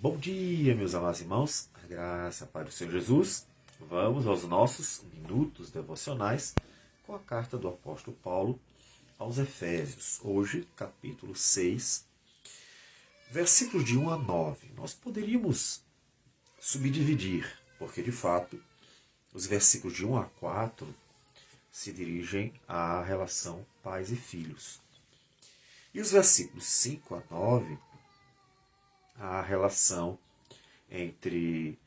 Bom dia, meus amados irmãos, a graça e a paz do Senhor Jesus. Vamos aos nossos minutos devocionais com a carta do apóstolo Paulo aos Efésios. Hoje, capítulo 6, versículos de 1 a 9. Nós poderíamos subdividir, porque de fato, os versículos de 1 a 4 se dirigem à relação pais e filhos. E os versículos 5 a 9, a relação entre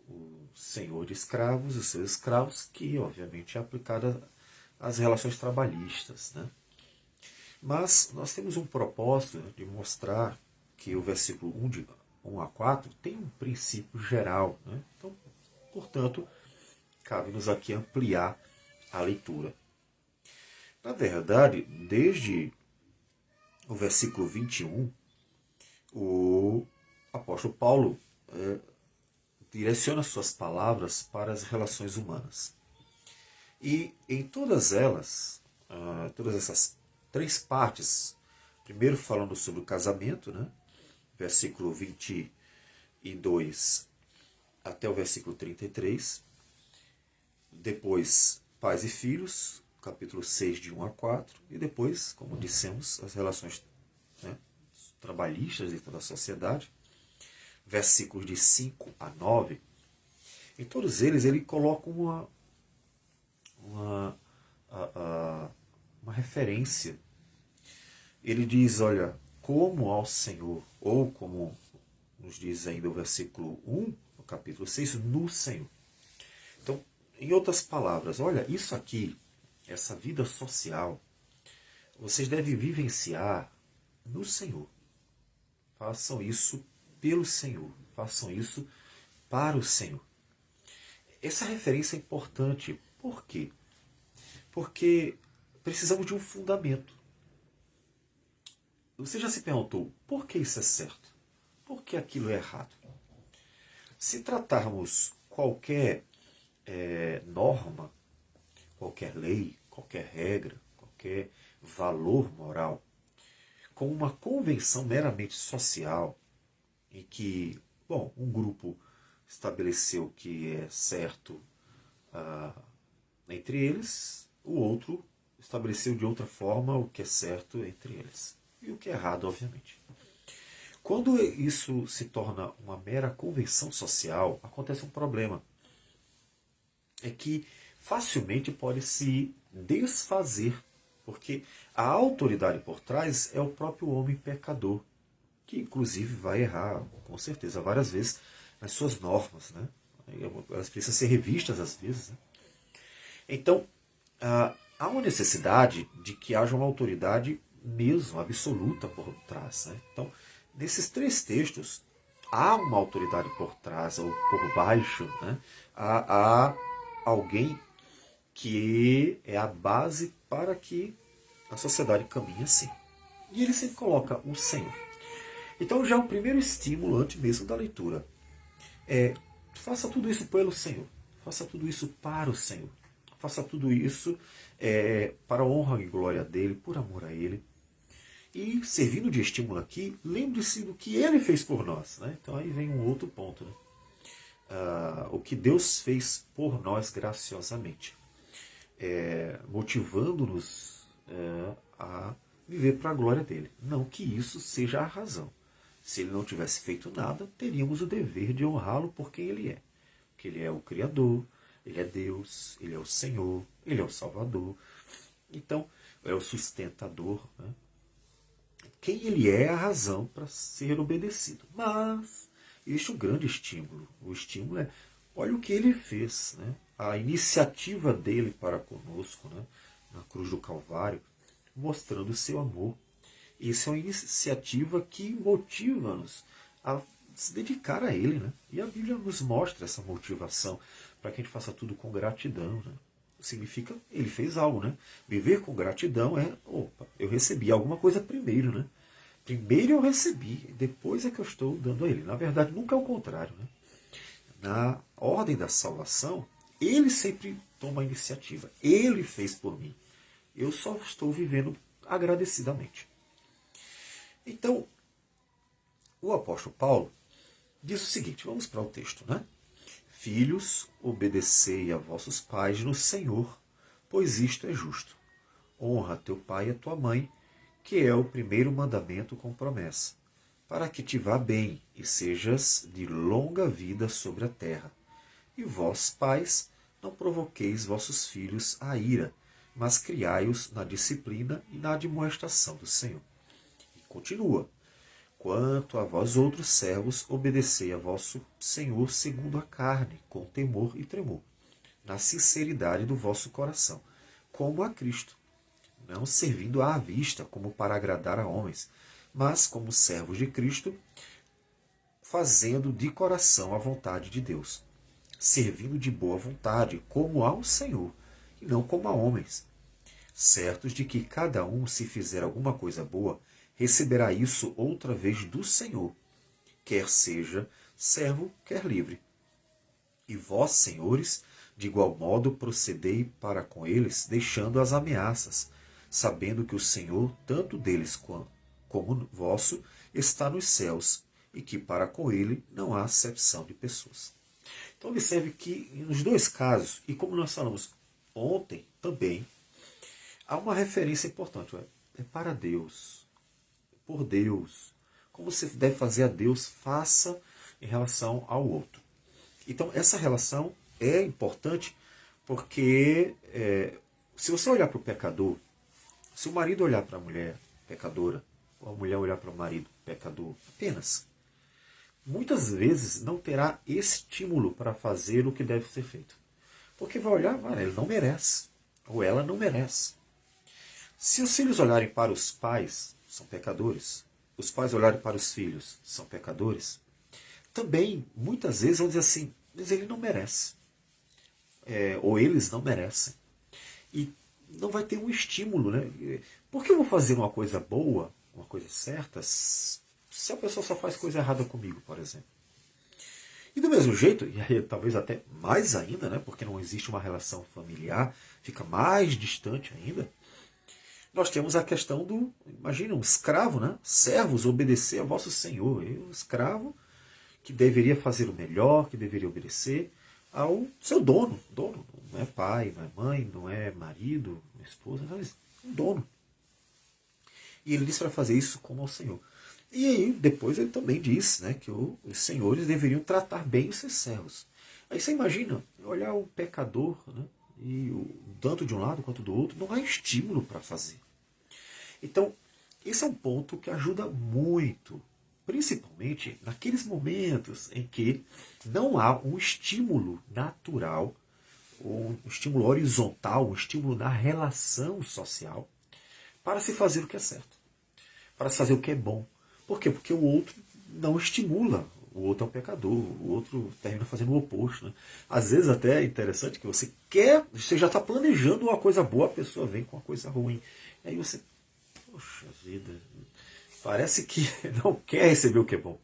o senhor de escravos e os seus escravos, que obviamente é aplicada às relações trabalhistas, né? Mas nós temos um propósito de mostrar que o versículo 1, de 1 a 4 tem um princípio geral, né? Então, portanto, cabe-nos aqui ampliar a leitura. Na verdade, desde o versículo 21, o apóstolo Paulo direciona suas palavras para as relações humanas. E em todas elas, todas essas três partes, primeiro falando sobre o casamento, né? Versículo 22 até o versículo 33, depois pais e filhos, capítulo 6 de 1 a 4, e depois, como dissemos, as relações, né, trabalhistas dentro da sociedade, versículos de 5 a 9, em todos eles ele coloca uma referência. Ele diz, olha, como ao Senhor, ou como nos diz ainda o versículo 1, no capítulo 6, no Senhor. Então, em outras palavras, olha, isso aqui, essa vida social, vocês devem vivenciar no Senhor. Façam isso pelo Senhor. Façam isso para o Senhor. Essa referência é importante. Por quê? Porque precisamos de um fundamento. Você já se perguntou por que isso é certo? Por que aquilo é errado? Se tratarmos qualquer norma, qualquer lei, qualquer regra, qualquer valor moral, com uma convenção meramente social, em que, bom, um grupo estabeleceu que é certo entre eles, o outro estabeleceu de outra forma o que é certo entre eles. E o que é errado, obviamente. Quando isso se torna uma mera convenção social, acontece um problema. É que facilmente pode se desfazer, porque a autoridade por trás é o próprio homem pecador, que inclusive vai errar, com certeza, várias vezes nas suas normas, né? Elas precisam ser revistas às vezes, né? Então, há uma necessidade de que haja uma autoridade mesmo, absoluta por trás, né? Então, nesses três textos, há uma autoridade por trás ou por baixo, né? Há alguém que é a base para que a sociedade caminhe assim. E ele sempre coloca o Senhor. Então já o primeiro estímulo, antes mesmo da leitura, faça tudo isso pelo Senhor. Faça tudo isso para o Senhor. Faça tudo isso para a honra e glória dele, por amor a ele. E servindo de estímulo aqui, lembre-se do que ele fez por nós, né? Então aí vem um outro ponto, né? O que Deus fez por nós graciosamente, motivando-nos a viver para a glória dele. Não que isso seja a razão. Se ele não tivesse feito nada, teríamos o dever de honrá-lo por quem ele é. Porque ele é o Criador, ele é Deus, ele é o Senhor, ele é o Salvador. Então, é o sustentador, né? Quem ele é a razão para ser obedecido. Mas este é o grande estímulo. O estímulo é, olha o que ele fez, né? A iniciativa dele para conosco, né? Na cruz do Calvário, mostrando o seu amor. Isso é uma iniciativa que motiva-nos a se dedicar a ele, né? E a Bíblia nos mostra essa motivação para que a gente faça tudo com gratidão, né? Significa, ele fez algo, né? Viver com gratidão é, opa, eu recebi alguma coisa primeiro, né? Primeiro eu recebi, depois é que eu estou dando a ele. Na verdade, nunca é o contrário, né? Na ordem da salvação, ele sempre toma a iniciativa. Ele fez por mim. Eu só estou vivendo agradecidamente. Então, o apóstolo Paulo diz o seguinte, vamos para o texto, né? Filhos, obedecei a vossos pais no Senhor, pois isto é justo. Honra teu pai e a tua mãe, que é o primeiro mandamento com promessa, para que te vá bem e sejas de longa vida sobre a terra. E vós, pais, não provoqueis vossos filhos à ira, mas criai-os na disciplina e na admoestação do Senhor. E continua. Quanto a vós outros servos, obedecei a vosso Senhor segundo a carne, com temor e tremor, na sinceridade do vosso coração, como a Cristo, não servindo à vista como para agradar a homens, mas como servos de Cristo, fazendo de coração a vontade de Deus, servindo de boa vontade, como ao Senhor, e não como a homens, certos de que cada um, se fizer alguma coisa boa, receberá isso outra vez do Senhor, quer seja servo, quer livre. E vós, senhores, de igual modo procedei para com eles, deixando as ameaças, sabendo que o Senhor, tanto deles como vosso, está nos céus, e que para com ele não há acepção de pessoas. Então observe que nos dois casos, e como nós falamos ontem também, há uma referência importante, é para Deus, por Deus. Como você deve fazer a Deus, faça em relação ao outro. Então essa relação é importante porque se você olhar para o pecador, se o marido olhar para a mulher pecadora, ou a mulher olhar para o marido pecador apenas, muitas vezes não terá estímulo para fazer o que deve ser feito. Porque vai olhar, ele não merece, ou ela não merece. Se os filhos olharem para os pais, são pecadores. Os pais olharem para os filhos, são pecadores. Também, muitas vezes, vão dizer assim, mas ele não merece. Ou eles não merecem. E não vai ter um estímulo, né? Por que eu vou fazer uma coisa boa, uma coisa certa, se a pessoa só faz coisa errada comigo, por exemplo? E do mesmo jeito, e aí talvez até mais ainda, né? Porque não existe uma relação familiar, fica mais distante ainda, nós temos a questão do, imagina, um escravo, né? Servos, obedecer a vosso senhor. E o escravo que deveria fazer o melhor, que deveria obedecer ao seu dono. Dono não é pai, não é mãe, não é marido, não é esposa, não é um dono. E ele diz para fazer isso como ao Senhor. E aí, depois ele também diz, né, que os senhores deveriam tratar bem os seus servos. Aí você imagina, olhar o pecador, né, e tanto de um lado quanto do outro, não há estímulo para fazer. Então, esse é um ponto que ajuda muito, principalmente naqueles momentos em que não há um estímulo natural, um estímulo horizontal, um estímulo na relação social para se fazer o que é certo, para se fazer o que é bom. Por quê? Porque o outro não estimula. O outro é um pecador, o outro termina fazendo o oposto. Né? Às vezes até é interessante que você já está planejando uma coisa boa, a pessoa vem com uma coisa ruim. E aí você, poxa vida, parece que não quer receber o que é bom.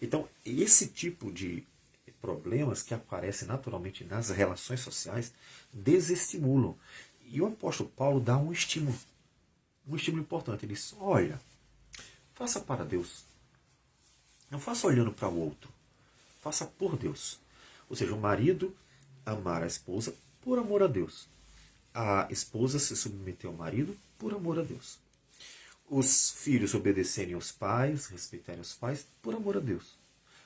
Então, esse tipo de problemas que aparecem naturalmente nas relações sociais desestimulam. E o apóstolo Paulo dá um estímulo importante. Ele diz, olha, faça para Deus. Não faça olhando para o outro. Faça por Deus. Ou seja, o marido amar a esposa por amor a Deus. A esposa se submeter ao marido por amor a Deus. Os filhos obedecerem aos pais, respeitarem os pais por amor a Deus.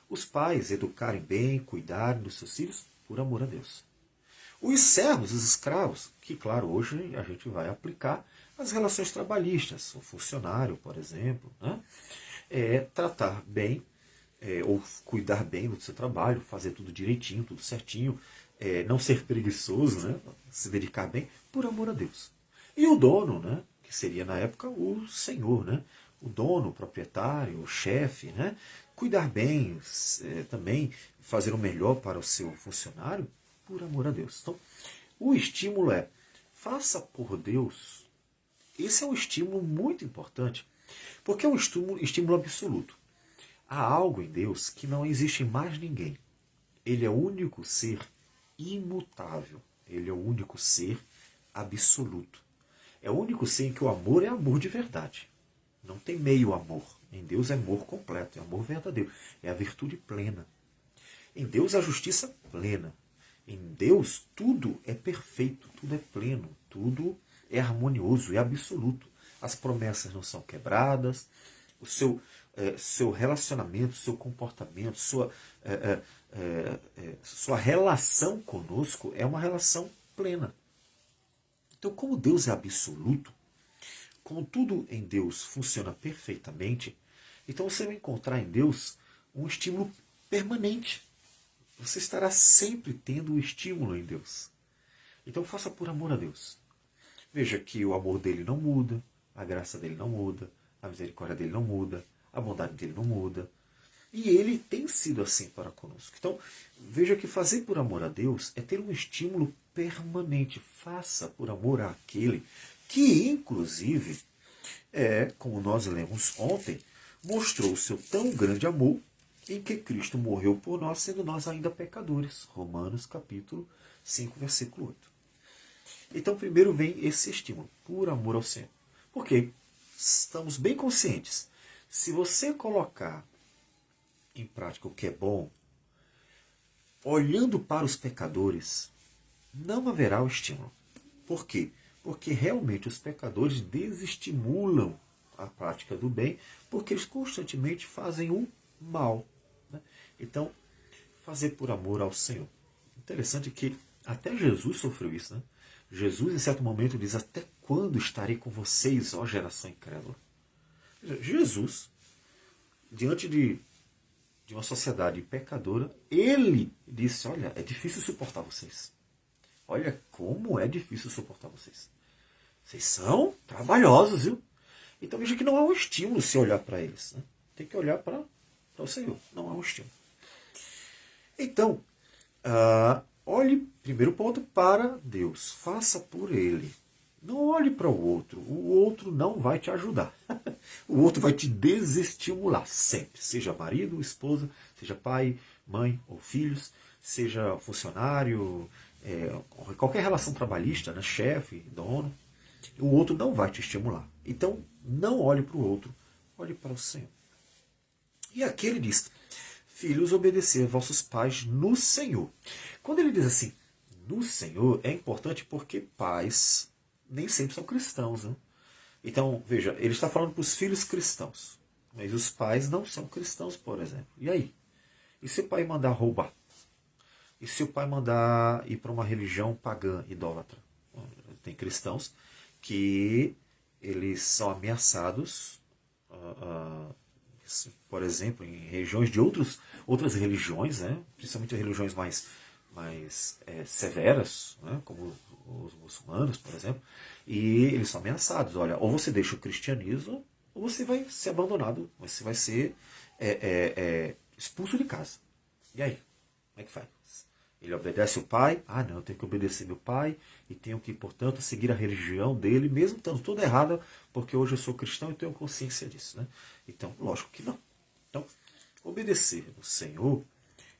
Os pais educarem bem, cuidarem dos seus filhos por amor a Deus. Os servos, os escravos, que claro, hoje a gente vai aplicar as relações trabalhistas. O funcionário, por exemplo, né? Tratar bem, ou cuidar bem do seu trabalho, fazer tudo direitinho, tudo certinho, não ser preguiçoso, né? Se dedicar bem, por amor a Deus. E o dono, né? Que seria na época o senhor, né? O dono, o proprietário, o chefe, né? Cuidar bem, também fazer o melhor para o seu funcionário, por amor a Deus. Então, o estímulo faça por Deus. Esse é um estímulo muito importante, porque é um estímulo absoluto. Há algo em Deus que não existe em mais ninguém. Ele é o único ser imutável. Ele é o único ser absoluto. É o único ser em que o amor é amor de verdade. Não tem meio amor. Em Deus é amor completo, é amor verdadeiro, é a virtude plena. Em Deus a justiça plena. Em Deus tudo é perfeito, tudo é pleno, tudo é harmonioso, é absoluto. As promessas não são quebradas, o seu relacionamento, seu comportamento, sua relação conosco é uma relação plena. Então, como Deus é absoluto, como tudo em Deus funciona perfeitamente, então você vai encontrar em Deus um estímulo permanente. Você estará sempre tendo um estímulo em Deus. Então faça por amor a Deus. Veja que o amor dele não muda, a graça dele não muda, a misericórdia dele não muda, a bondade dele não muda. E ele tem sido assim para conosco. Então, veja que fazer por amor a Deus é ter um estímulo permanente. Faça por amor àquele que, inclusive, como nós lemos ontem, mostrou o seu tão grande amor em que Cristo morreu por nós, sendo nós ainda pecadores. Romanos capítulo 5, versículo 8. Então, primeiro vem esse estímulo, por amor ao Senhor. Porque estamos bem conscientes. Se você colocar em prática o que é bom, olhando para os pecadores, não haverá o estímulo. Por quê? Porque realmente os pecadores desestimulam a prática do bem, porque eles constantemente fazem o mal. Né? Então, fazer por amor ao Senhor. Interessante que até Jesus sofreu isso. Né? Jesus, em certo momento, diz: até quando estarei com vocês, ó geração incrédula? Jesus, diante de uma sociedade pecadora, ele disse: olha, é difícil suportar vocês. Olha como é difícil suportar vocês. Vocês são trabalhosos, viu? Então veja que não há um estímulo se olhar para eles. Né? Tem que olhar para o Senhor. Não há um estímulo. Então, olhe, primeiro ponto, para Deus. Faça por Ele. Não olhe para o outro. O outro não vai te ajudar. O outro vai te desestimular sempre. Seja marido, esposa, seja pai, mãe ou filhos, seja funcionário, qualquer relação trabalhista, né, chefe, dono. O outro não vai te estimular. Então, não olhe para o outro, olhe para o Senhor. E aqui ele diz: filhos, obedecer a vossos pais no Senhor. Quando ele diz assim, no Senhor, é importante porque pais nem sempre são cristãos. Né? Então, veja, ele está falando para os filhos cristãos. Mas os pais não são cristãos, por exemplo. E aí? E se o pai mandar roubar? E se o pai mandar ir para uma religião pagã, idólatra? Tem cristãos que eles são ameaçados, por exemplo, em regiões de outras religiões, né? Principalmente religiões mais severas, né? Como os muçulmanos, por exemplo, e eles são ameaçados. Olha, ou você deixa o cristianismo, ou você vai ser abandonado, você vai ser expulso de casa. E aí? Como é que faz? Ele obedece o pai? Ah, não, eu tenho que obedecer meu pai e tenho que, portanto, seguir a religião dele, mesmo estando toda errada, porque hoje eu sou cristão e tenho consciência disso. Né? Então, lógico que não. Então, obedecer o Senhor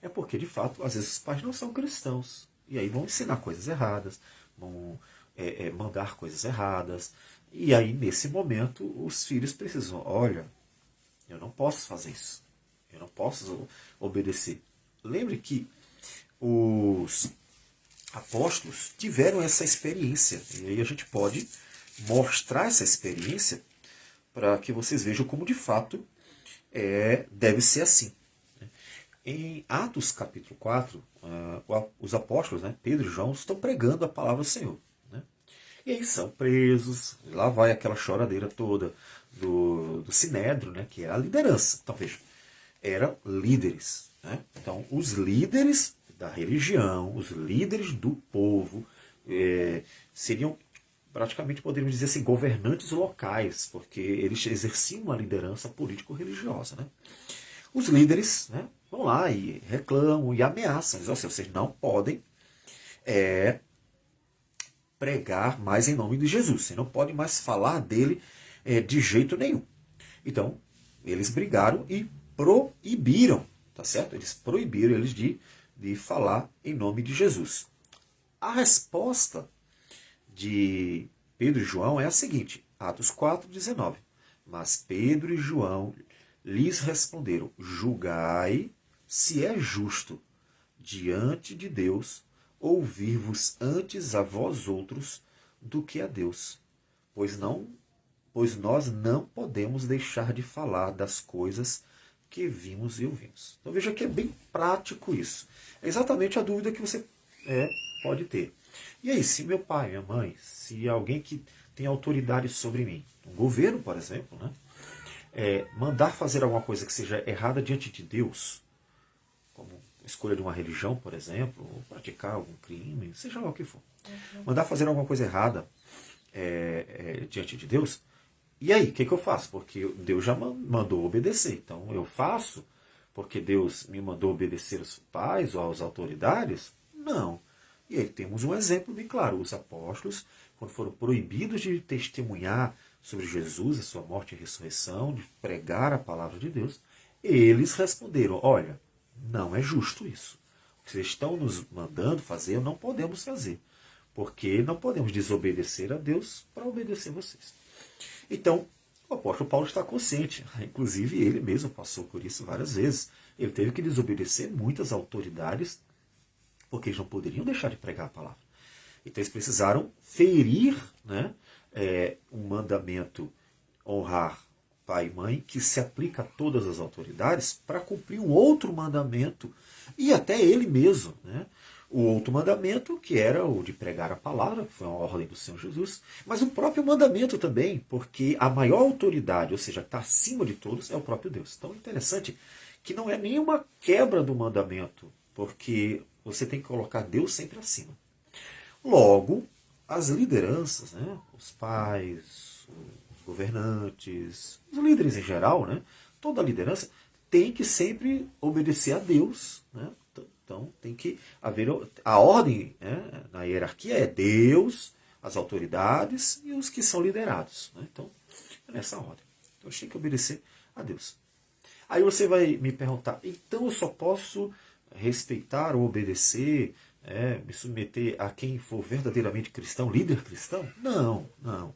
é porque, de fato, às vezes os pais não são cristãos. E aí vão ensinar coisas erradas, vão mandar coisas erradas. E aí, nesse momento, os filhos precisam: olha, eu não posso fazer isso. Eu não posso obedecer. Lembre que os apóstolos tiveram essa experiência. E aí a gente pode mostrar essa experiência para que vocês vejam como de fato deve ser assim. Em Atos capítulo 4, os apóstolos, né, Pedro e João, estão pregando a palavra do Senhor. Né? E aí são presos, lá vai aquela choradeira toda do Sinédrio, né, que é a liderança. Então veja, eram líderes. Né? Então os líderes da religião, os líderes do povo, seriam praticamente, poderíamos dizer assim, governantes locais, porque eles exerciam uma liderança político-religiosa. Né? Os líderes, né, vão lá e reclamam e ameaçam, dizem assim: vocês não podem pregar mais em nome de Jesus, vocês não podem mais falar dele de jeito nenhum. Então, eles brigaram e proibiram, tá certo? Eles proibiram eles de falar em nome de Jesus. A resposta de Pedro e João é a seguinte, Atos 4:19. Mas Pedro e João lhes responderam: julgai se é justo diante de Deus ouvir-vos antes a vós outros do que a Deus, pois nós não podemos deixar de falar das coisas que vimos e ouvimos. Então veja que é bem prático isso. É exatamente a dúvida que você pode ter. E aí, se meu pai, minha mãe, se alguém que tem autoridade sobre mim, um governo, por exemplo, né, mandar fazer alguma coisa que seja errada diante de Deus, como escolha de uma religião, por exemplo, ou praticar algum crime, seja lá o que for. Mandar fazer alguma coisa errada diante de Deus, e aí, o que eu faço? Porque Deus já mandou obedecer. Então eu faço porque Deus me mandou obedecer aos pais ou às autoridades? Não. E aí temos um exemplo bem claro. Os apóstolos, quando foram proibidos de testemunhar sobre Jesus, a sua morte e ressurreição, de pregar a palavra de Deus, eles responderam: olha, não é justo isso. O que vocês estão nos mandando fazer, não podemos fazer. Porque não podemos desobedecer a Deus para obedecer vocês. Então, o apóstolo Paulo está consciente. Inclusive, ele mesmo passou por isso várias vezes. Ele teve que desobedecer muitas autoridades, porque eles não poderiam deixar de pregar a palavra. Então, eles precisaram ferir, né, um mandamento, honrar pai e mãe, que se aplica a todas as autoridades, para cumprir um outro mandamento, e até ele mesmo, né? O outro mandamento, que era o de pregar a palavra, que foi uma ordem do Senhor Jesus, mas o próprio mandamento também, porque a maior autoridade, ou seja, que está acima de todos, é o próprio Deus. Então é interessante que não é nenhuma quebra do mandamento, porque você tem que colocar Deus sempre acima. Logo, as lideranças, né, os pais, os governantes, os líderes em geral, né, toda a liderança tem que sempre obedecer a Deus, né? Então tem que haver a ordem, né, na hierarquia é Deus, as autoridades e os que são liderados. Né? Então é nessa ordem. Então a gente tem que obedecer a Deus. Aí você vai me perguntar: então eu só posso respeitar ou obedecer, me submeter a quem for verdadeiramente cristão, líder cristão? Não, não.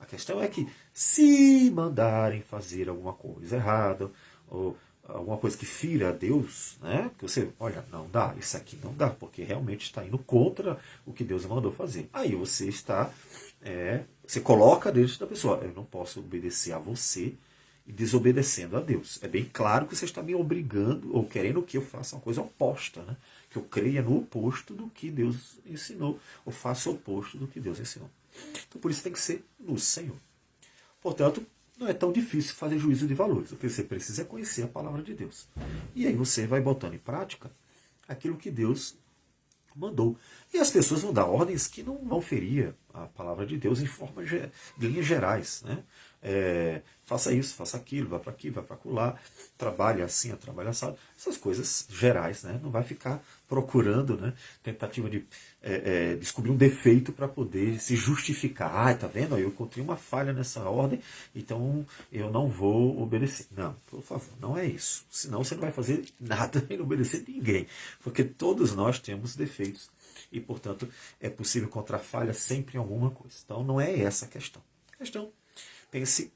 A questão é que se mandarem fazer alguma coisa errada, ou alguma coisa que fira a Deus, né? Que você, olha, não dá, isso aqui não dá, porque realmente está indo contra o que Deus mandou fazer. Aí você está, você coloca dentro da pessoa: eu não posso obedecer a você e desobedecendo a Deus. É bem claro que você está me obrigando ou querendo que eu faça uma coisa oposta, né? Que eu creia no oposto do que Deus ensinou, ou faça o oposto do que Deus ensinou. Então por isso tem que ser no Senhor. Portanto, não é tão difícil fazer juízo de valores. O que você precisa é conhecer a palavra de Deus. E aí você vai botando em prática aquilo que Deus mandou. E as pessoas vão dar ordens que não vão ferir a palavra de Deus em forma de linhas gerais. Né? Faça isso, faça aquilo, vá para aqui, vá para acolá, trabalhe assim, trabalhe assado. Essas coisas gerais. Né? Não vai ficar procurando, né, tentativa de descobrir um defeito para poder se justificar. Tá vendo? Eu encontrei uma falha nessa ordem, então eu não vou obedecer. Não, por favor, não é isso. Senão você não vai fazer nada e não obedecer ninguém. Porque todos nós temos defeitos. E, portanto, é possível encontrar falha sempre em alguma coisa. Então, não é essa a questão. A questão, pense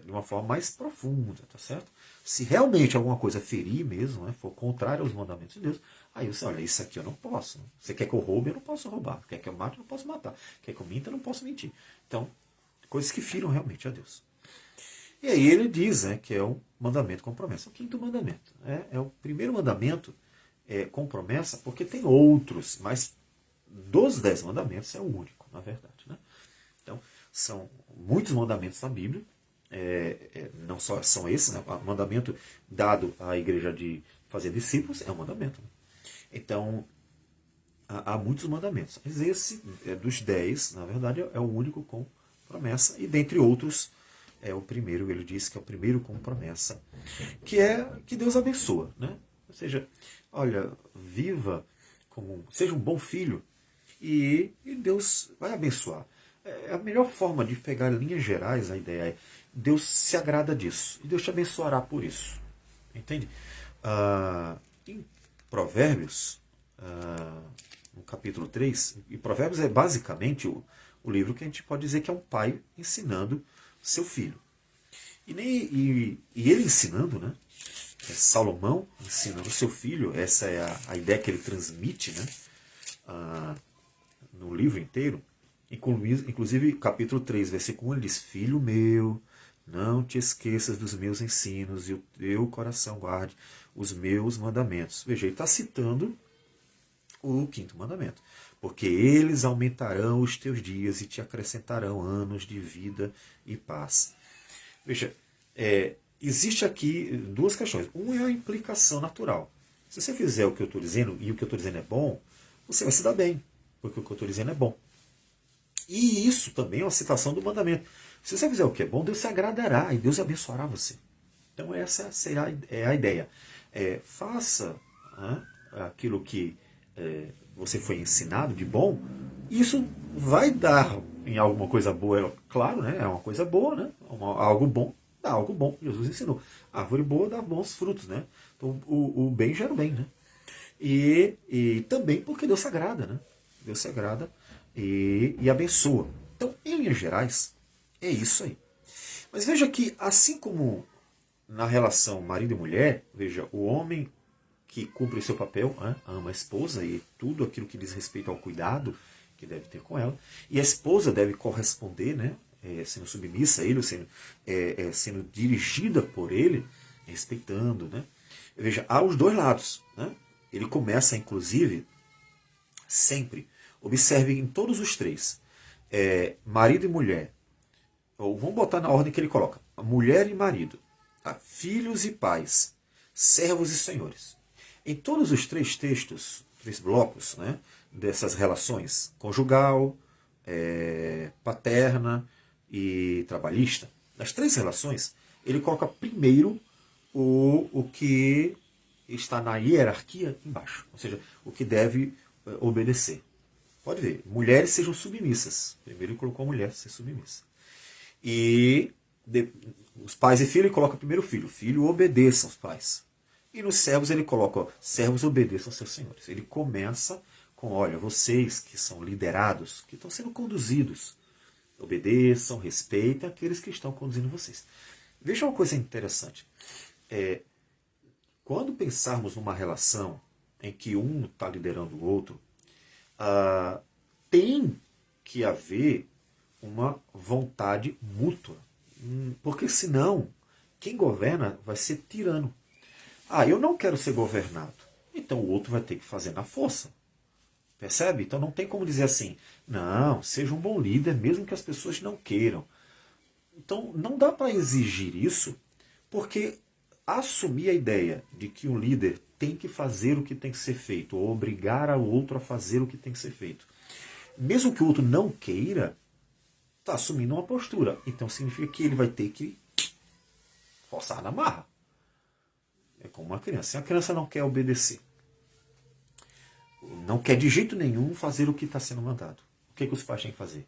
de uma forma mais profunda, tá certo? Se realmente alguma coisa ferir mesmo, né, for contrário aos mandamentos de Deus, aí você, olha, isso aqui eu não posso. Né? Você quer que eu roube, eu não posso roubar. Quer que eu mate, eu não posso matar. Quer que eu minta, eu não posso mentir. Então, coisas que firam realmente a Deus. E aí ele diz, né, que é um mandamento com promessa. O quinto mandamento. É o primeiro mandamento com promessa, porque tem outros, mas dos 10 mandamentos é o único, na verdade. Né? Então, são muitos mandamentos na Bíblia, não só são esses, né? O mandamento dado à igreja de fazer discípulos é um mandamento. Né? Então, há muitos mandamentos, mas esse dos 10, na verdade, é o único com promessa, e dentre outros, é o primeiro, ele diz que é o primeiro com promessa, que é que Deus abençoa, né? Ou seja, olha, seja um bom filho, e Deus vai abençoar. É a melhor forma de pegar em linhas gerais, a ideia é: Deus se agrada disso, e Deus te abençoará por isso. Entende? Em Provérbios, no capítulo 3, e Provérbios é basicamente o livro que a gente pode dizer que é um pai ensinando seu filho. E ele ensinando, né? Salomão ensinando seu filho, essa é a ideia que ele transmite, né? No livro inteiro. Inclusive, capítulo 3, versículo 1, ele diz: Filho meu, não te esqueças dos meus ensinos e o teu coração guarde os meus mandamentos. Veja, ele está citando o quinto mandamento. Porque eles aumentarão os teus dias e te acrescentarão anos de vida e paz. Veja, existe aqui duas questões. Uma é a implicação natural. Se você fizer o que eu estou dizendo e o que eu estou dizendo é bom, você vai se dar bem, porque o que eu estou dizendo é bom. E isso também é uma citação do mandamento. Se você fizer o que é bom, Deus se agradará e Deus abençoará você. Então essa será a ideia. Faça aquilo que você foi ensinado de bom. Isso vai dar em alguma coisa boa, claro, né? É uma coisa boa, né? Algo bom, dá algo bom. Jesus ensinou. A árvore boa dá bons frutos, né? Então o bem gera o bem, né? E também porque Deus se agrada, né? Deus se agrada e abençoa. Então, em linhas gerais, é isso aí. Mas veja que, assim como na relação marido e mulher, veja, o homem que cumpre o seu papel, ama a esposa e tudo aquilo que diz respeito ao cuidado que deve ter com ela, e a esposa deve corresponder, né, sendo submissa a ele, sendo dirigida por ele, respeitando. Né? Veja, há os dois lados. Né? Ele começa, inclusive, sempre, observe em todos os três, marido e mulher, ou vamos botar na ordem que ele coloca, mulher e marido, filhos e pais, servos e senhores. Em todos os três textos, três blocos, né, dessas relações, conjugal, paterna e trabalhista, nas três relações, ele coloca primeiro o que está na hierarquia embaixo, ou seja, o que deve obedecer. Pode ver, mulheres sejam submissas. Primeiro ele colocou a mulher ser submissa. E os pais e filhos ele coloca primeiro o filho. Filho obedeça aos pais. E nos servos ele coloca, servos obedeçam aos seus senhores. Ele começa com, olha, vocês que são liderados, que estão sendo conduzidos, obedeçam, respeitem aqueles que estão conduzindo vocês. Veja uma coisa interessante. Quando pensarmos numa relação em que um está liderando o outro, tem que haver uma vontade mútua. Porque senão, quem governa vai ser tirano. Eu não quero ser governado. Então o outro vai ter que fazer na força. Percebe? Então não tem como dizer assim, não, seja um bom líder, mesmo que as pessoas não queiram. Então não dá para exigir isso, porque assumir a ideia de que um líder tem que fazer o que tem que ser feito, ou obrigar o outro a fazer o que tem que ser feito, mesmo que o outro não queira, está assumindo uma postura. Então significa que ele vai ter que forçar na marra. É como uma criança. Se a criança não quer obedecer, não quer de jeito nenhum fazer o que está sendo mandado, o que os pais têm que fazer?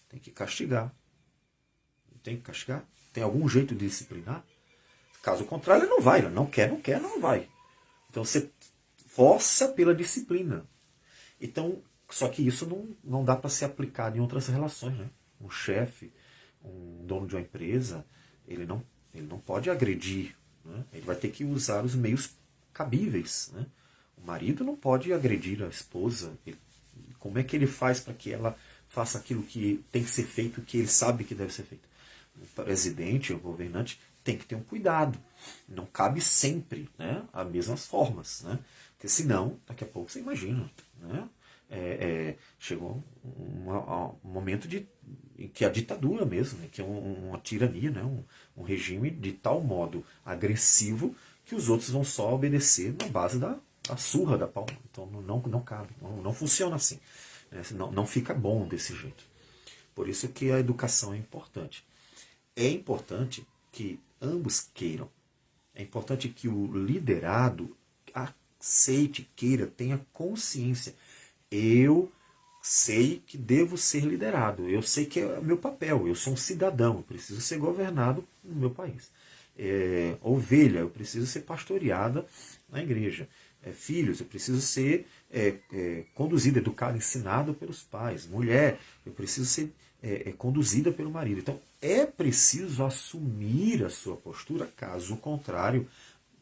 Tem que castigar. Tem que castigar? Tem algum jeito de disciplinar? Caso contrário, ele não vai. Ele não quer, não vai. Então você força pela disciplina. Então, só que isso não dá para ser aplicado em outras relações. Né? Um chefe, um dono de uma empresa, ele não pode agredir. Né? Ele vai ter que usar os meios cabíveis. Né? O marido não pode agredir a esposa. Como é que ele faz para que ela faça aquilo que tem que ser feito, que ele sabe que deve ser feito? O presidente, o governante, tem que ter um cuidado. Não cabe sempre, né, as mesmas formas. Né? Porque senão, daqui a pouco você imagina. Né? Chegou um momento em que a ditadura mesmo, né, que é uma tirania, né, um regime de tal modo agressivo que os outros vão só obedecer na base da surra da palma. Então não cabe, não funciona assim. Né? Não fica bom desse jeito. Por isso que a educação é importante. É importante que ambos queiram. É importante que o liderado aceite, queira, tenha consciência. Eu sei que devo ser liderado. Eu sei que é meu papel. Eu sou um cidadão. Eu preciso ser governado no meu país. Ovelha, eu preciso ser pastoreada na igreja. Filhos, eu preciso ser conduzido, educado, ensinado pelos pais. Mulher, eu preciso ser conduzida pelo marido. Então, é preciso assumir a sua postura, caso contrário,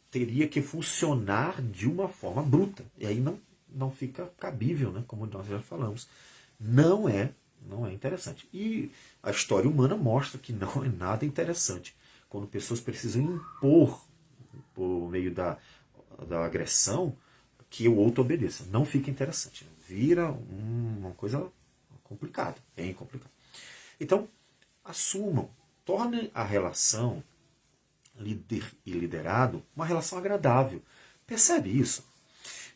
teria que funcionar de uma forma bruta. E aí não fica cabível, né? Como nós já falamos. Não é interessante. E a história humana mostra que não é nada interessante. Quando pessoas precisam impor, por meio da agressão, que o outro obedeça. Não fica interessante. Vira uma coisa complicada, bem complicada. Então, assumam, tornem a relação líder e liderado uma relação agradável. Percebe isso?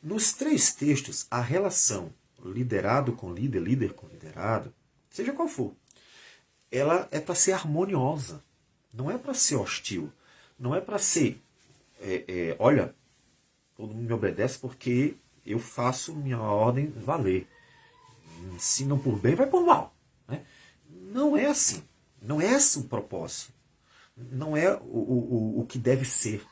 Nos 3 textos, a relação liderado com líder, líder com liderado, seja qual for, ela é para ser harmoniosa. Não é para ser hostil. Não é para ser, olha, todo mundo me obedece porque eu faço minha ordem valer. Se não por bem, vai por mal. Né? Não é assim. Não é esse o propósito. Não é o que deve ser.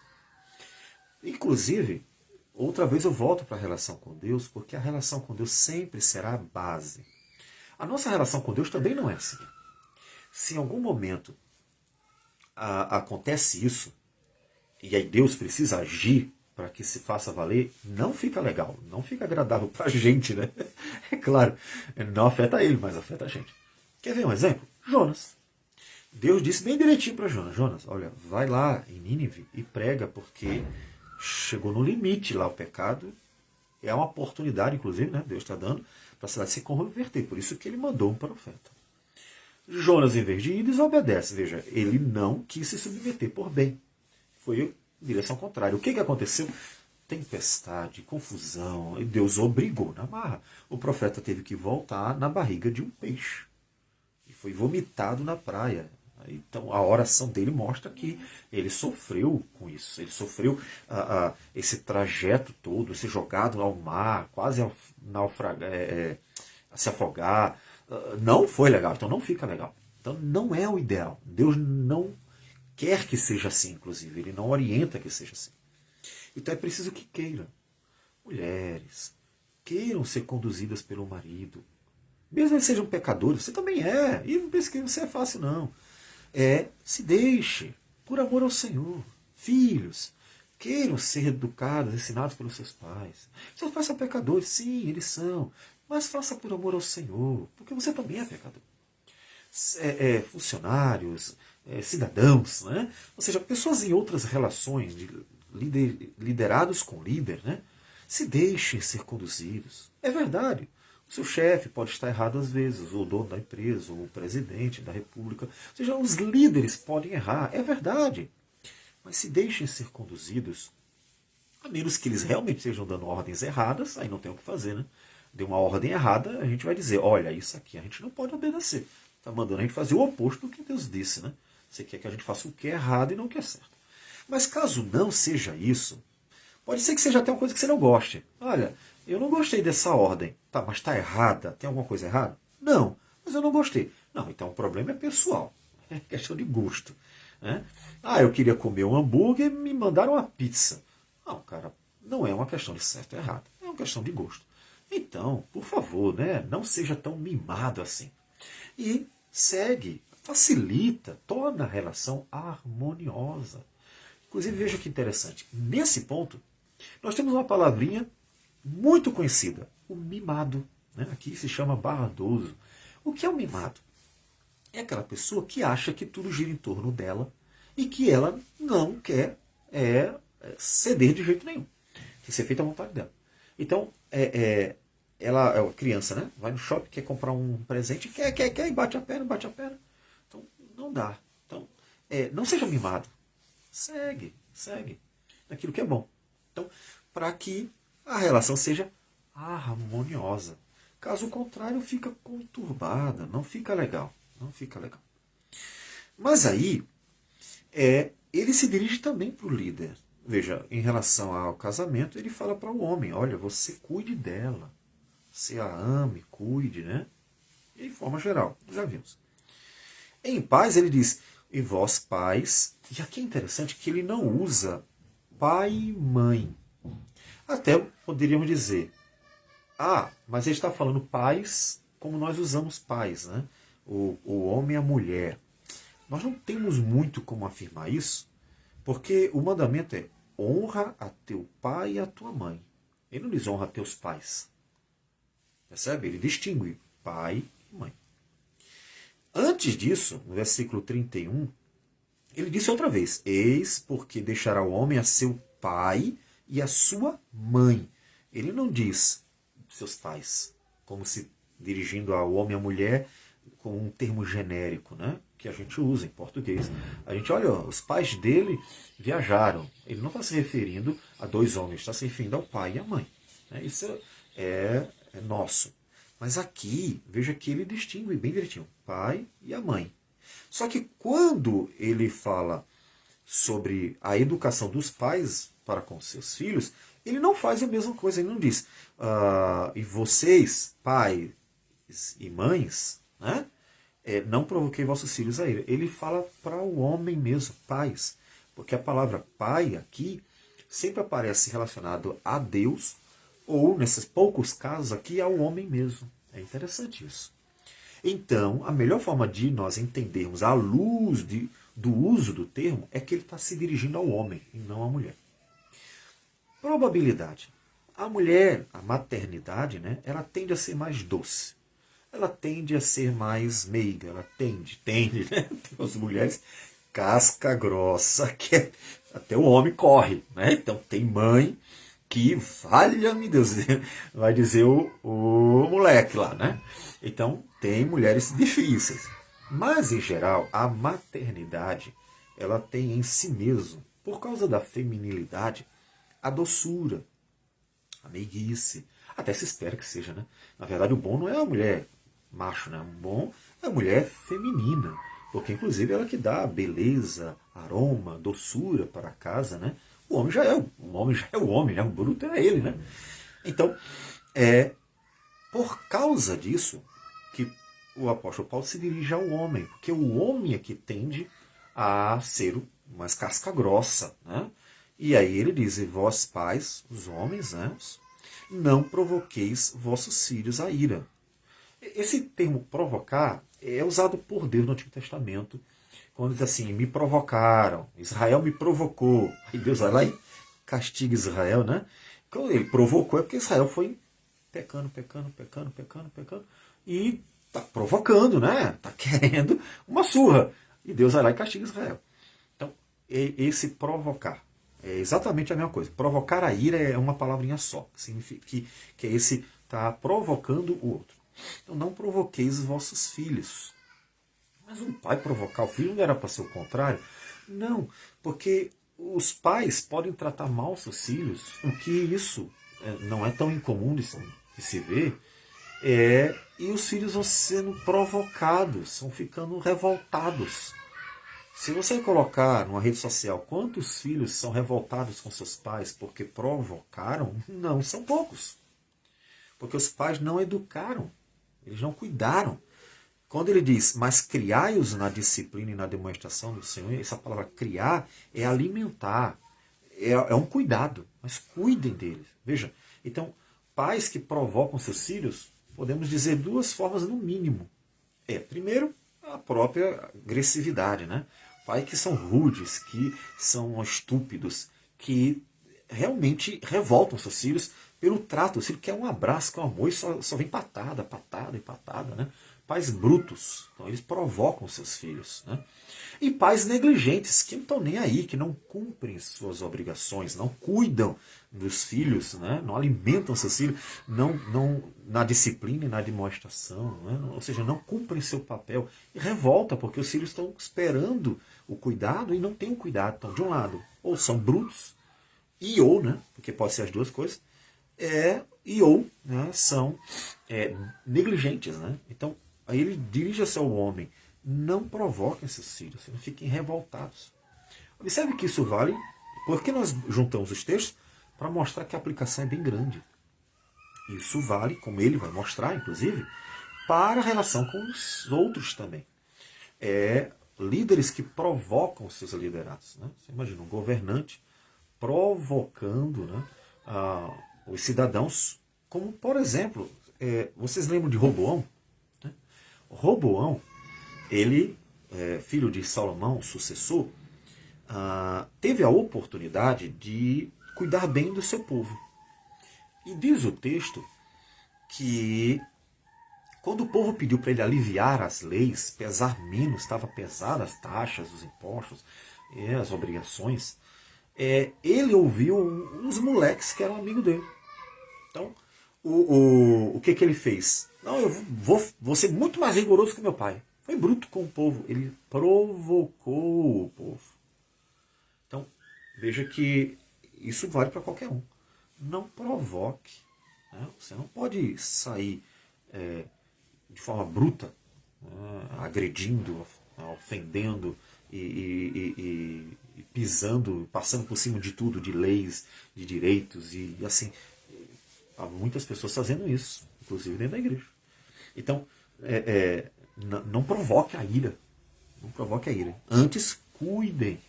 Inclusive, outra vez eu volto para a relação com Deus, porque a relação com Deus sempre será a base. A nossa relação com Deus também não é assim. Se em algum momento acontece isso, e aí Deus precisa agir para que se faça valer, não fica legal, não fica agradável para a gente, né? É claro, não afeta ele, mas afeta a gente. Quer ver um exemplo? Jonas. Deus disse bem direitinho para Jonas: Jonas, olha, vai lá em Nínive e prega, porque chegou no limite lá o pecado. É uma oportunidade, inclusive, né? Deus está dando para a cidade se converter. Por isso que ele mandou um profeta. Jonas, em vez de ir, desobedece. Veja, ele não quis se submeter por bem. Foi em direção contrária. O que aconteceu? Tempestade, confusão. E Deus obrigou na marra. O profeta teve que voltar na barriga de um peixe. E foi vomitado na praia. Então a oração dele mostra que ele sofreu com isso. Ele sofreu esse trajeto todo, esse jogado ao mar, quase a se afogar. Não foi legal, então não fica legal. Então não é o ideal. Deus não quer que seja assim, inclusive. Ele não orienta que seja assim. Então é preciso que queiram. Mulheres, queiram ser conduzidas pelo marido. Mesmo eles sejam pecadores, você também é. E não pense que você é fácil, não. Se deixe, por amor ao Senhor. Filhos, queiram ser educados, ensinados pelos seus pais. Seus pais são pecadores, sim, eles são. Mas faça por amor ao Senhor, porque você também é pecador. Funcionários, cidadãos, né? Ou seja, pessoas em outras relações, de liderados com líder, né? Se deixem ser conduzidos. É verdade. O seu chefe pode estar errado às vezes, ou o dono da empresa, ou o presidente da república. Ou seja, os líderes podem errar, é verdade. Mas se deixem ser conduzidos, a menos que eles realmente estejam dando ordens erradas, aí não tem o que fazer, né? Deu uma ordem errada, a gente vai dizer, olha, isso aqui a gente não pode obedecer. Está mandando a gente fazer o oposto do que Deus disse, né? Você quer que a gente faça o que é errado e não o que é certo. Mas caso não seja isso, pode ser que seja até uma coisa que você não goste. Olha, eu não gostei dessa ordem. Tá, mas está errada? Tem alguma coisa errada? Não, mas eu não gostei. Não, então o problema é pessoal. É questão de gosto. Né? Eu queria comer um hambúrguer e me mandaram uma pizza. Não, cara, não é uma questão de certo ou errado. É uma questão de gosto. Então, por favor, né, não seja tão mimado assim. E segue, facilita, torna a relação harmoniosa. Inclusive, veja que interessante. Nesse ponto, nós temos uma palavrinha muito conhecida, o mimado. Né? Aqui se chama bardoso. O que é o mimado? É aquela pessoa que acha que tudo gira em torno dela e que ela não quer ceder de jeito nenhum. Tem que ser feita à vontade dela. Então, ela é uma criança, né? Vai no shopping, quer comprar um presente, quer, e bate a perna. Então, não dá. Então, não seja mimado. Segue naquilo que é bom. Então, para que a relação seja harmoniosa. Caso contrário, fica conturbada, não fica legal. Mas aí, ele se dirige também para o líder. Veja, em relação ao casamento, ele fala para o homem, olha, você cuide dela. Você a ame, cuide, né? E, em forma geral, já vimos. Em paz, ele diz, e vós pais, e aqui é interessante que ele não usa pai e mãe. Até poderíamos dizer, mas ele está falando pais como nós usamos pais, né? O homem e a mulher. nós não temos muito como afirmar isso, porque o mandamento é honra a teu pai e a tua mãe. Ele não diz honra a teus pais. Percebe? Ele distingue pai e mãe. Antes disso, no versículo 31, ele disse outra vez: eis porque deixará o homem a seu pai e a sua mãe. Ele não diz seus pais, como se dirigindo ao homem e à mulher com um termo genérico, né? Que a gente usa em português. A gente olha, os pais dele viajaram. Ele não está se referindo a dois homens, está se referindo ao pai e à mãe. Isso é nosso. Mas aqui, veja que ele distingue bem direitinho, pai e a mãe. Só que quando ele fala sobre a educação dos pais para com seus filhos, ele não faz a mesma coisa. Ele não diz, e vocês, pais e mães, né, não provoquei vossos filhos a ira. Ele fala para o homem mesmo, pais. Porque a palavra pai aqui sempre aparece relacionado a Deus, ou, nesses poucos casos aqui, ao homem mesmo. É interessante isso. Então, a melhor forma de nós entendermos, à luz do uso do termo, é que ele está se dirigindo ao homem e não à mulher. Probabilidade. A mulher, a maternidade, né, ela tende a ser mais doce. Ela tende a ser mais meiga. Ela tende, né? Tem as mulheres casca grossa, que até o homem corre. Né? Então, tem mãe que, valha-me Deus, vai dizer o moleque lá, né? Então, tem mulheres difíceis. Mas, em geral, a maternidade, ela tem em si mesmo, por causa da feminilidade, a doçura, a meiguice. Até se espera que seja, né? Na verdade, o bom não é a mulher macho, né? O bom é a mulher feminina. Porque, inclusive, ela que dá beleza, aroma, doçura para a casa, né? O homem já é o homem, né? O bruto é ele, né? Então, é por causa disso que o apóstolo Paulo se dirige ao homem, porque o homem é que tende a ser mais casca grossa, né? E aí ele diz, e vós pais, os homens, né? Não provoqueis vossos filhos a ira. Esse termo provocar é usado por Deus no Antigo Testamento, quando diz assim, me provocaram, Israel me provocou. Aí Deus vai lá e castiga Israel, né? Quando ele provocou é porque Israel foi pecando, e está provocando, né? Está querendo uma surra. E Deus vai lá e castiga Israel. Então, esse provocar é exatamente a mesma coisa. Provocar a ira é uma palavrinha só, significa que é esse está provocando o outro. Então, não provoqueis os vossos filhos. Mas um pai provocar o filho não era para ser o contrário? Não, porque os pais podem tratar mal seus filhos, o que isso não é tão incomum de se ver, e os filhos vão sendo provocados, vão ficando revoltados. Se você colocar numa rede social quantos filhos são revoltados com seus pais porque provocaram, não são poucos. Porque os pais não educaram, eles não cuidaram. Quando ele diz, mas criai-os na disciplina e na demonstração do Senhor, essa palavra criar é alimentar, é um cuidado, mas cuidem deles. Veja, então, pais que provocam seus filhos, podemos dizer duas formas no mínimo. Primeiro, a própria agressividade, né? Pais que são rudes, que são estúpidos, que realmente revoltam seus filhos pelo trato. O filho quer um abraço, quer um amor, e só vem patada, né? Pais brutos, então eles provocam seus filhos, né? E pais negligentes, que não estão nem aí, que não cumprem suas obrigações, não cuidam dos filhos, né? Não alimentam seus filhos, não na disciplina e na demonstração, né? Ou seja, não cumprem seu papel. E revolta, porque os filhos estão esperando o cuidado e não têm o cuidado. Então, de um lado, ou são brutos, ou, né? Porque pode ser as duas coisas, ou, né, são negligentes, né? Então, aí ele dirige-se ao homem, não provoquem seus filhos, não fiquem revoltados. Observe que isso vale, porque nós juntamos os textos para mostrar que a aplicação é bem grande. Isso vale, como ele vai mostrar, inclusive, para a relação com os outros também. Líderes que provocam seus liderados. Né? Você imagina um governante provocando, né, os cidadãos, como, por exemplo, vocês lembram de Roboão? Né? Roboão, ele filho de Salomão, sucessor, teve a oportunidade de cuidar bem do seu povo. E diz o texto que quando o povo pediu para ele aliviar as leis, pesar menos, estava pesada as taxas, os impostos, as obrigações, ele ouviu uns moleques que eram amigos dele. Então, o que ele fez? Não, eu vou ser muito mais rigoroso que meu pai. Foi bruto com o povo. Ele provocou o povo. Então, veja que isso vale para qualquer um. Não provoque. Né? Você não pode sair de forma bruta, agredindo, ofendendo e pisando, passando por cima de tudo, de leis, de direitos, e assim, há muitas pessoas fazendo isso, inclusive dentro da igreja. Então, não provoque a ira. Não provoque a ira. Antes, cuidem.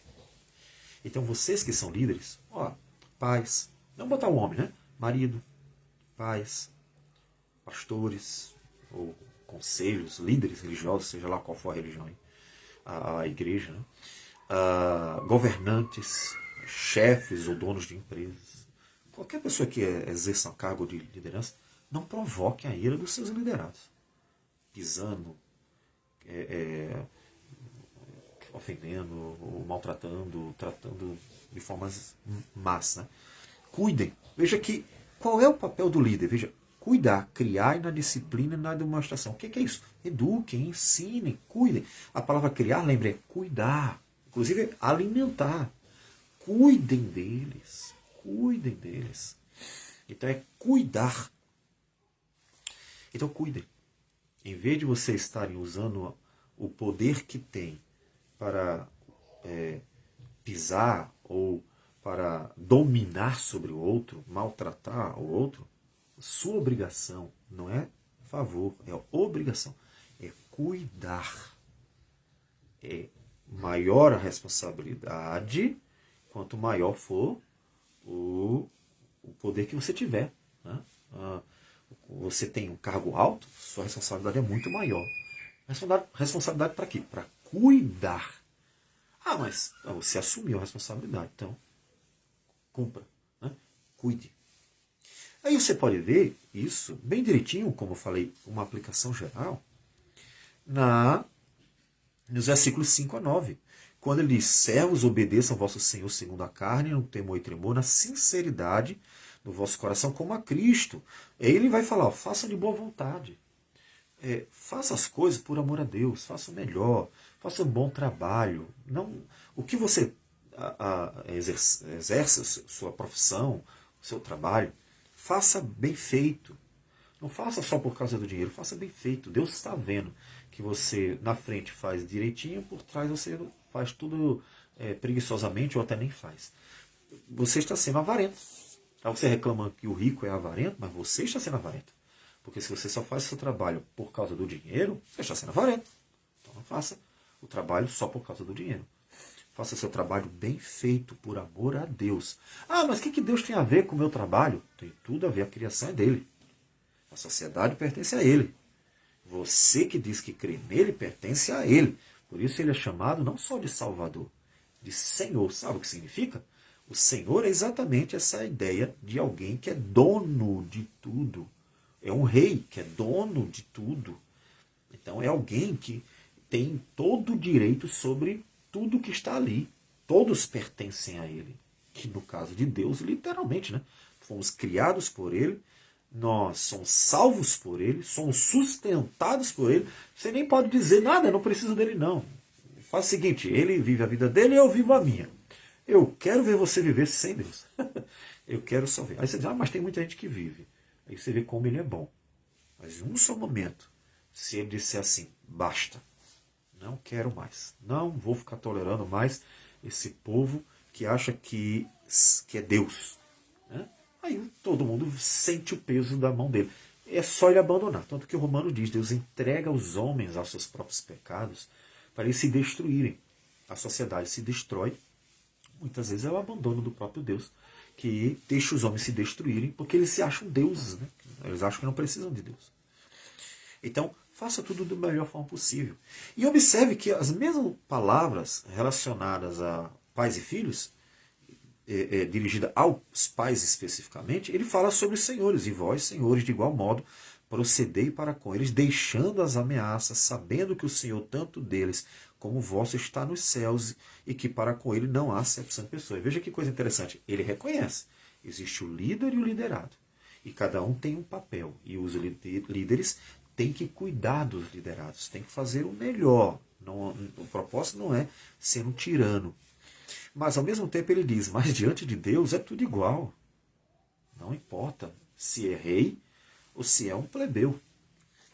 Então, vocês que são líderes, pais, não botar o homem, né? Marido, pais, pastores, ou conselhos, líderes religiosos, seja lá qual for a religião, a igreja, né? Governantes, chefes ou donos de empresas, qualquer pessoa que exerça um cargo de liderança, não provoque a ira dos seus liderados, pisando, ofendendo, ou maltratando, tratando de formas más. Né? Cuidem. Veja que qual é o papel do líder? Veja, cuidar, criar na disciplina e na demonstração. O que é isso? Eduquem, ensinem, cuidem. A palavra criar, lembre, é cuidar. Inclusive, alimentar. Cuidem deles. Cuidem deles. Então, é cuidar. Então, cuidem. Em vez de vocês estarem usando o poder que tem para pisar ou para dominar sobre o outro, maltratar o outro, sua obrigação não é favor, é obrigação, é cuidar. É maior a responsabilidade, quanto maior for o poder que você tiver. Né? Você tem um cargo alto, sua responsabilidade é muito maior. Responsabilidade para quê? Para cuidar. Mas você assumiu a responsabilidade, então cumpra, né? Cuide. Aí você pode ver isso bem direitinho, como eu falei, uma aplicação geral, nos versículos 5 a 9. Quando ele diz, servos, obedeçam ao vosso Senhor segundo a carne, no temor e tremor, na sinceridade do vosso coração, como a Cristo. Aí ele vai falar, façam de boa vontade. Faça as coisas por amor a Deus, faça o melhor, faça um bom trabalho. O que você exerce, sua profissão, o seu trabalho, faça bem feito. Não faça só por causa do dinheiro, faça bem feito. Deus está vendo que você na frente faz direitinho, por trás você faz tudo preguiçosamente ou até nem faz. Você está sendo avarento. Aí você reclama que o rico é avarento, mas você está sendo avarento. Porque se você só faz o seu trabalho por causa do dinheiro, você está sendo avarento. Então não faça o trabalho só por causa do dinheiro. Faça seu trabalho bem feito, por amor a Deus. Mas o que Deus tem a ver com o meu trabalho? Tem tudo a ver, a criação é dele. A sociedade pertence a ele. Você que diz que crê nele, pertence a ele. Por isso ele é chamado não só de Salvador, de Senhor. Sabe o que significa? O Senhor é exatamente essa ideia de alguém que é dono de tudo. É um rei que é dono de tudo. Então é alguém que tem todo o direito sobre tudo que está ali. Todos pertencem a ele. Que no caso de Deus, literalmente, né? Fomos criados por ele, nós somos salvos por ele, somos sustentados por ele. Você nem pode dizer nada, eu não preciso dele não. Faz o seguinte, ele vive a vida dele e eu vivo a minha. Eu quero ver você viver sem Deus. Eu quero só ver. Aí você diz, mas tem muita gente que vive. Aí você vê como ele é bom. Mas em um só momento, se ele disser assim, basta, não quero mais, não vou ficar tolerando mais esse povo que acha que é Deus. Né? Aí todo mundo sente o peso da mão dele. É só ele abandonar. Tanto que o Romano diz, Deus entrega os homens aos seus próprios pecados para eles se destruírem. A sociedade se destrói. Muitas vezes é o abandono do próprio Deus que deixa os homens se destruírem porque eles se acham deuses. Né? Eles acham que não precisam de Deus. Então, faça tudo da melhor forma possível. E observe que as mesmas palavras relacionadas a pais e filhos, dirigida aos pais especificamente, ele fala sobre os senhores. E vós, senhores, de igual modo, procedei para com eles, deixando as ameaças, sabendo que o Senhor, tanto deles como vosso, está nos céus, e que para com ele não há acepção de pessoas. Veja que coisa interessante. Ele reconhece. Existe o líder e o liderado. E cada um tem um papel. E os líderes têm que cuidar dos liderados, têm que fazer o melhor. Não, o propósito não é ser um tirano. Mas ao mesmo tempo ele diz, mas diante de Deus é tudo igual. Não importa se é rei ou se é um plebeu.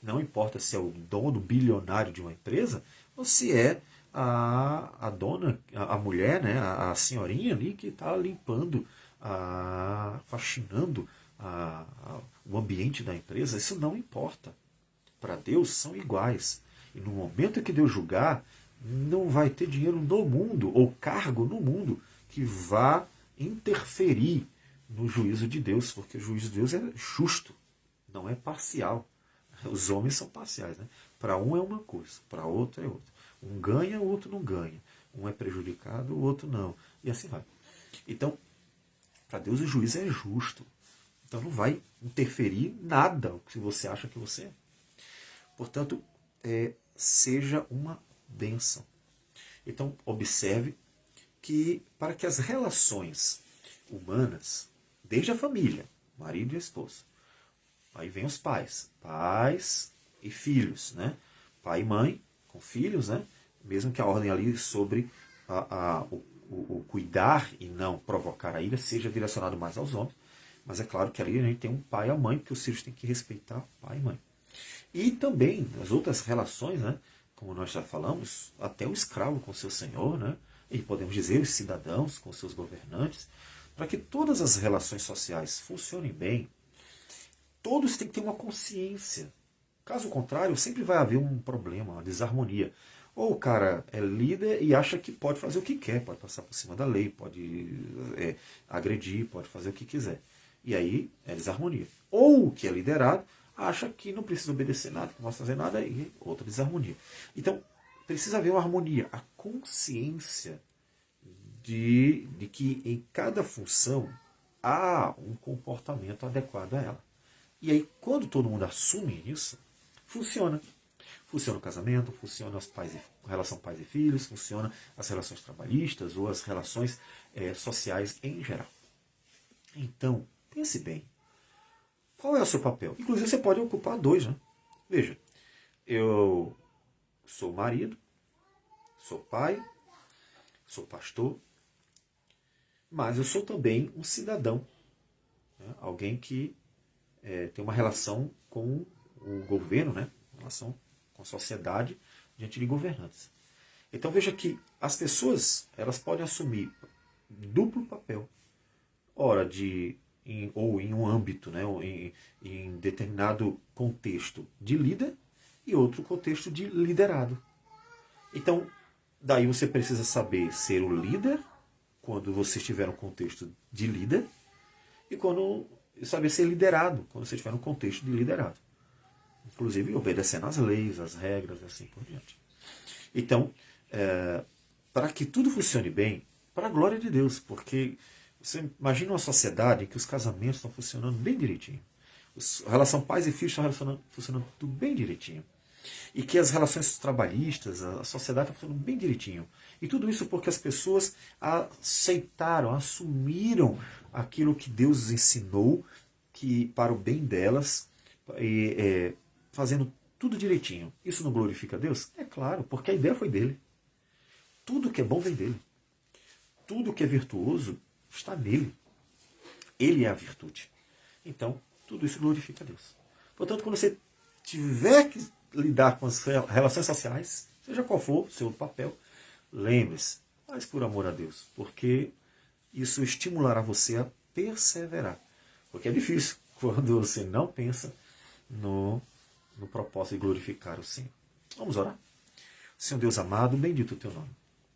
Não importa se é o dono bilionário de uma empresa ou se é a dona, a mulher, né, a senhorinha ali que está limpando, faxinando o ambiente da empresa. Isso não importa. Para Deus são iguais. E no momento que Deus julgar, não vai ter dinheiro no mundo, ou cargo no mundo, que vá interferir no juízo de Deus, porque o juízo de Deus é justo, não é parcial. Os homens são parciais, né? Para um é uma coisa, para outro é outra. Um ganha, o outro não ganha. Um é prejudicado, o outro não. E assim vai. Então, para Deus o juízo é justo. Então não vai interferir nada o que você acha que você é. Portanto, seja uma bênção. Então, observe que para que as relações humanas, desde a família, marido e esposa, aí vem os pais e filhos, né? Pai e mãe com filhos, né? Mesmo que a ordem ali sobre o cuidar e não provocar a ira seja direcionado mais aos homens, mas é claro que ali a gente tem um pai e a mãe, porque os filhos têm que respeitar pai e mãe. E também as outras relações, né? Como nós já falamos, até o escravo com seu senhor, né? E podemos dizer os cidadãos com seus governantes, para que todas as relações sociais funcionem bem, todos têm que ter uma consciência. Caso contrário, sempre vai haver um problema, uma desarmonia. Ou o cara é líder e acha que pode fazer o que quer, pode passar por cima da lei, pode agredir, pode fazer o que quiser. E aí é desarmonia. Ou o que é liderado acha que não precisa obedecer nada, que não pode fazer nada, e outra desarmonia. Então, precisa haver uma harmonia. A consciência de que em cada função há um comportamento adequado a ela. E aí, quando todo mundo assume isso, funciona. Funciona o casamento, funciona a relação pais e filhos, funciona as relações trabalhistas ou as relações sociais em geral. Então, pense bem. Qual é o seu papel? Inclusive, você pode ocupar dois, né? Veja, eu sou marido, sou pai, sou pastor, mas eu sou também um cidadão. Né? Alguém que tem uma relação com o governo, né? Uma relação com a sociedade diante de governantes. Então veja que as pessoas elas podem assumir duplo papel. Ora, ou em um âmbito, né? Ou em determinado contexto de líder e outro contexto de liderado. Então, daí você precisa saber ser o líder quando você estiver no contexto de líder e quando saber ser liderado quando você estiver no contexto de liderado. Inclusive obedecendo às leis, às regras e assim por diante. Então, para que tudo funcione bem, para a glória de Deus, porque você imagina uma sociedade em que os casamentos estão funcionando bem direitinho. A relação pais e filhos está funcionando tudo bem direitinho. E que as relações trabalhistas, a sociedade está funcionando bem direitinho. E tudo isso porque as pessoas aceitaram, assumiram aquilo que Deus ensinou que para o bem delas, fazendo tudo direitinho. Isso não glorifica a Deus? É claro, porque a ideia foi dele. Tudo que é bom vem dele. Tudo que é virtuoso está nele. Ele é a virtude. Então, tudo isso glorifica a Deus. Portanto, quando você tiver que lidar com as relações sociais, seja qual for o seu papel, lembre-se, mas por amor a Deus, porque isso estimulará você a perseverar. Porque é difícil quando você não pensa no propósito de glorificar o Senhor. Vamos orar? Senhor Deus amado, bendito o teu nome.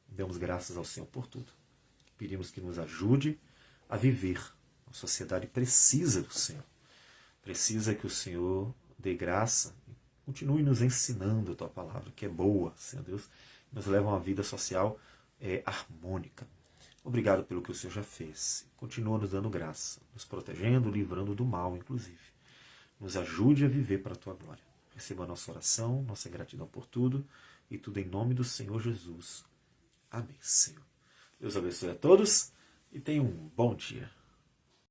Damos graças ao Senhor por tudo. Pedimos que nos ajude a viver. A sociedade precisa do Senhor. Precisa que o Senhor dê graça Continue nos ensinando a tua palavra, que é boa, Senhor Deus, nos leva a uma vida social harmônica. Obrigado pelo que o Senhor já fez. Continua nos dando graça, nos protegendo, livrando do mal, inclusive. Nos ajude a viver para a tua glória. Receba a nossa oração, nossa gratidão por tudo, e tudo em nome do Senhor Jesus. Amém, Senhor. Deus abençoe a todos e tenha um bom dia.